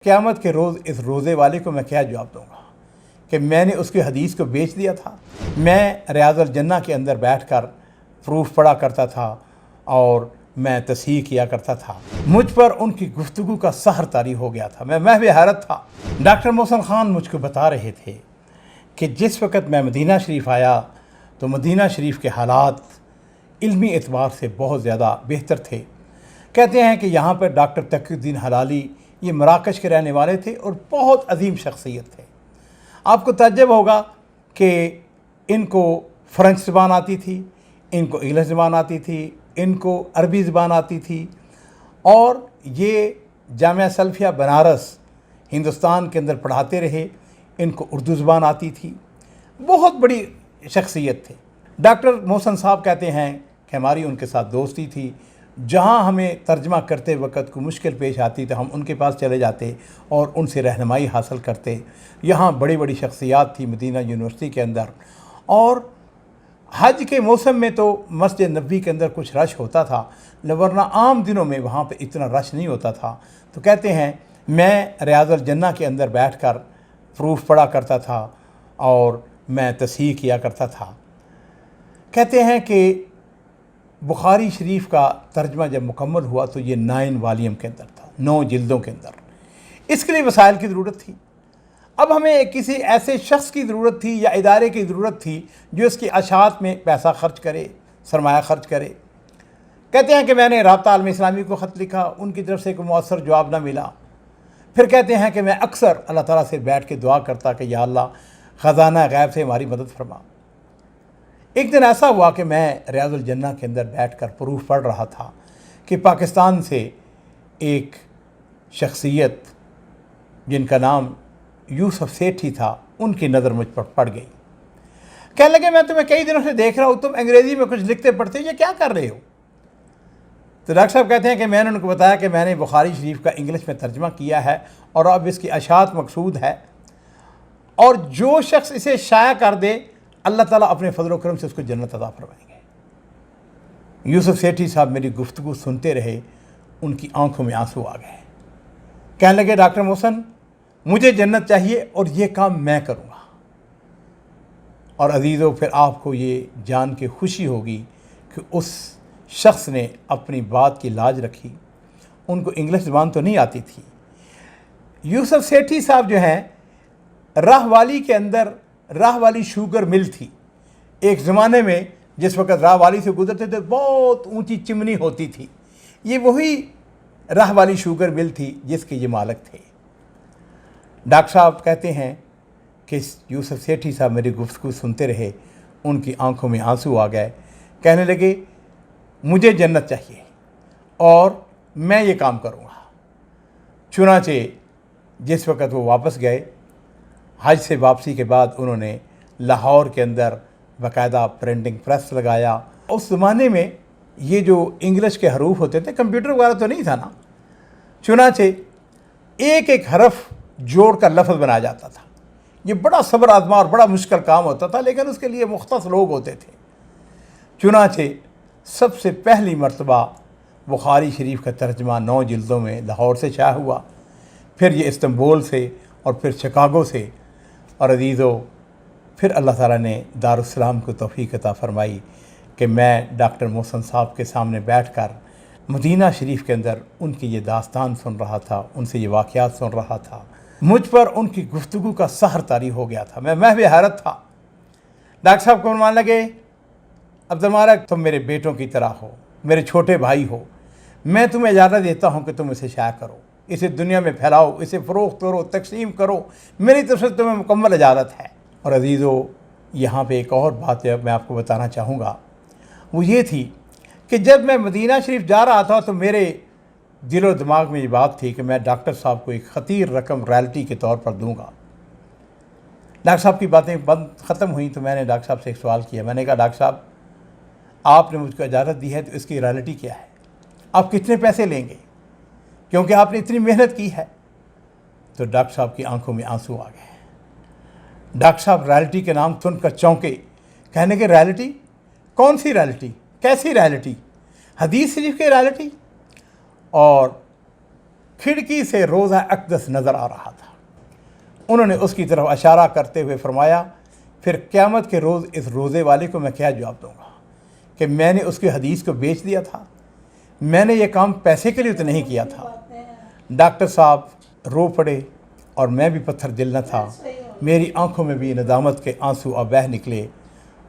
قیامت کے روز اس روزے والے کو میں کیا جواب دوں گا کہ میں نے اس کی حدیث کو بیچ دیا تھا۔ میں ریاض الجنہ کے اندر بیٹھ کر پروف پڑھا کرتا تھا اور میں تصحیح کیا کرتا تھا۔ مجھ پر ان کی گفتگو کا سحر طاری ہو گیا تھا، میں محو حیرت تھا۔ ڈاکٹر محسن خان مجھ کو بتا رہے تھے کہ جس وقت میں مدینہ شریف آیا تو مدینہ شریف کے حالات علمی اعتبار سے بہت زیادہ بہتر تھے۔ کہتے ہیں کہ یہاں پر ڈاکٹر تقی الدین حلالی یہ مراکش کے رہنے والے تھے اور بہت عظیم شخصیت تھے۔ آپ کو تعجب ہوگا کہ ان کو فرنچ زبان آتی تھی، ان کو انگلش زبان آتی تھی، ان کو عربی زبان آتی تھی، اور یہ جامعہ سلفیہ بنارس ہندوستان کے اندر پڑھاتے رہے۔ ان کو اردو زبان آتی تھی، بہت بڑی شخصیت تھے۔ ڈاکٹر محسن صاحب کہتے ہیں کہ ہماری ان کے ساتھ دوستی تھی، جہاں ہمیں ترجمہ کرتے وقت کوئی مشکل پیش آتی تو ہم ان کے پاس چلے جاتے اور ان سے رہنمائی حاصل کرتے۔ یہاں بڑی بڑی شخصیات تھی مدینہ یونیورسٹی کے اندر، اور حج کے موسم میں تو مسجد نبوی کے اندر کچھ رش ہوتا تھا، ورنہ عام دنوں میں وہاں پہ اتنا رش نہیں ہوتا تھا۔ تو کہتے ہیں میں ریاض الجنہ کے اندر بیٹھ کر پروف پڑھا کرتا تھا اور میں تصحیح کیا کرتا تھا۔ کہتے ہیں کہ بخاری شریف کا ترجمہ جب مکمل ہوا تو یہ 9 والیوم کے اندر تھا، 9 جلدوں کے اندر۔ اس کے لیے وسائل کی ضرورت تھی۔ اب ہمیں کسی ایسے شخص کی ضرورت تھی یا ادارے کی ضرورت تھی جو اس کی اشاعت میں پیسہ خرچ کرے، سرمایہ خرچ کرے۔ کہتے ہیں کہ میں نے رابطہ عالم اسلامی کو خط لکھا، ان کی طرف سے کوئی مؤثر جواب نہ ملا۔ پھر کہتے ہیں کہ میں اکثر اللہ تعالیٰ سے بیٹھ کے دعا کرتا کہ یا اللہ خزانہ غیب سے ہماری مدد فرما۔ ایک دن ایسا ہوا کہ میں ریاض الجنہ کے اندر بیٹھ کر پروف پڑھ رہا تھا کہ پاکستان سے ایک شخصیت جن کا نام یوسف سیٹھی تھا، ان کی نظر مجھ پر پڑ گئی۔ کہنے لگے میں تمہیں کئی دنوں سے دیکھ رہا ہوں، تم انگریزی میں کچھ لکھتے پڑھتے یہ کیا کر رہے ہو؟ تو ڈاکٹر صاحب کہتے ہیں کہ میں نے ان کو بتایا کہ میں نے بخاری شریف کا انگلش میں ترجمہ کیا ہے اور اب اس کی اشاعت مقصود ہے، اور جو شخص اسے شائع کر دے اللہ تعالیٰ اپنے فضل و کرم سے اس کو جنت عطا فرمائیں گے۔ یوسف سیٹھی صاحب میری گفتگو سنتے رہے، ان کی آنکھوں میں آنسو آ گئے۔ کہنے لگے ڈاکٹر محسن مجھے جنت چاہیے اور یہ کام میں کروں گا۔ اور عزیزو پھر آپ کو یہ جان کے خوشی ہوگی کہ اس شخص نے اپنی بات کی لاج رکھی۔ ان کو انگلش زبان تو نہیں آتی تھی۔ یوسف سیٹھی صاحب جو ہیں، راہ والی کے اندر راہ والی شوگر مل تھی۔ ایک زمانے میں جس وقت راہ والی سے گزرتے تھے بہت اونچی چمنی ہوتی تھی، یہ وہی راہ والی شوگر مل تھی جس کے یہ مالک تھے۔ ڈاکٹر صاحب کہتے ہیں کہ یوسف سیٹھی صاحب میری گفتگو سنتے رہے، ان کی آنکھوں میں آنسو آ گئے۔ کہنے لگے مجھے جنت چاہیے اور میں یہ کام کروں گا۔ چنانچہ جس وقت وہ واپس گئے، حج سے واپسی کے بعد انہوں نے لاہور کے اندر باقاعدہ پرنٹنگ پریس لگایا۔ اس زمانے میں یہ جو انگلش کے حروف ہوتے تھے، کمپیوٹر وغیرہ تو نہیں تھا نا، چنانچہ ایک ایک حرف جوڑ کر لفظ بنایا جاتا تھا۔ یہ بڑا صبر آزما اور بڑا مشکل کام ہوتا تھا، لیکن اس کے لیے مختص لوگ ہوتے تھے۔ چنانچہ سب سے پہلی مرتبہ بخاری شریف کا ترجمہ 9 جلدوں میں لاہور سے شائع ہوا، پھر یہ استنبول سے اور پھر شکاگو سے، اور عزیزو پھر اللہ تعالیٰ نے دارالسلام کو توفیق عطا فرمائی کہ میں ڈاکٹر محسن صاحب کے سامنے بیٹھ کر مدینہ شریف کے اندر ان کی یہ داستان سن رہا تھا، ان سے یہ واقعات سن رہا تھا۔ مجھ پر ان کی گفتگو کا سحر طاری ہو گیا تھا، میں محو حیرت تھا۔ ڈاکٹر صاحب کو فرمانے لگے عبد المالک تم میرے بیٹوں کی طرح ہو، میرے چھوٹے بھائی ہو، میں تمہیں اجازت دیتا ہوں کہ تم اسے شائع کرو، اسے دنیا میں پھیلاؤ، اسے فروخت کرو، تقسیم کرو، میری طرف سے تمہیں مکمل اجازت ہے۔ اور عزیزو یہاں پہ ایک اور بات میں آپ کو بتانا چاہوں گا، وہ یہ تھی کہ جب میں مدینہ شریف جا رہا تھا تو میرے دل و دماغ میں یہ بات تھی کہ میں ڈاکٹر صاحب کو ایک خطیر رقم رائلٹی کے طور پر دوں گا۔ ڈاکٹر صاحب کی باتیں ختم ہوئیں تو میں نے ڈاکٹر صاحب سے ایک سوال کیا۔ میں نے کہا ڈاکٹر صاحب آپ نے مجھ کو اجازت دی ہے تو اس کی رائلٹی کیا ہے؟ آپ کتنے پیسے لیں گے؟ کیونکہ آپ نے اتنی محنت کی ہے۔ تو ڈاکٹر صاحب کی آنکھوں میں آنسو آ گئے۔ ڈاکٹر صاحب رائلٹی کے نام سن کر چونکے، کہنے کہ رائلٹی؟ کون سی رائلٹی؟ کیسی رائلٹی؟ حدیث شریف کی رائلٹی؟ اور کھڑکی سے روزہ اقدس نظر آ رہا تھا۔ انہوں نے اس کی طرف اشارہ کرتے ہوئے فرمایا، پھر قیامت کے روز اس روزے والے کو میں کیا جواب دوں گا کہ میں نے اس کی حدیث کو بیچ دیا تھا، میں نے یہ کام پیسے کے لیے تو نہیں کیا تھا۔ ڈاکٹر صاحب رو پڑے اور میں بھی پتھر دل نہ تھا، میری آنکھوں میں بھی ندامت کے آنسو اب بہہ نکلے۔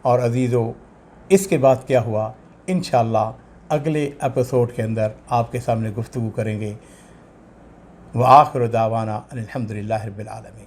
اور عزیزو، اس کے بعد کیا ہوا انشاءاللہ اگلے ایپیسوڈ کے اندر آپ کے سامنے گفتگو کریں گے۔ وآخر دعوانا ان الحمدللہ رب العالمین۔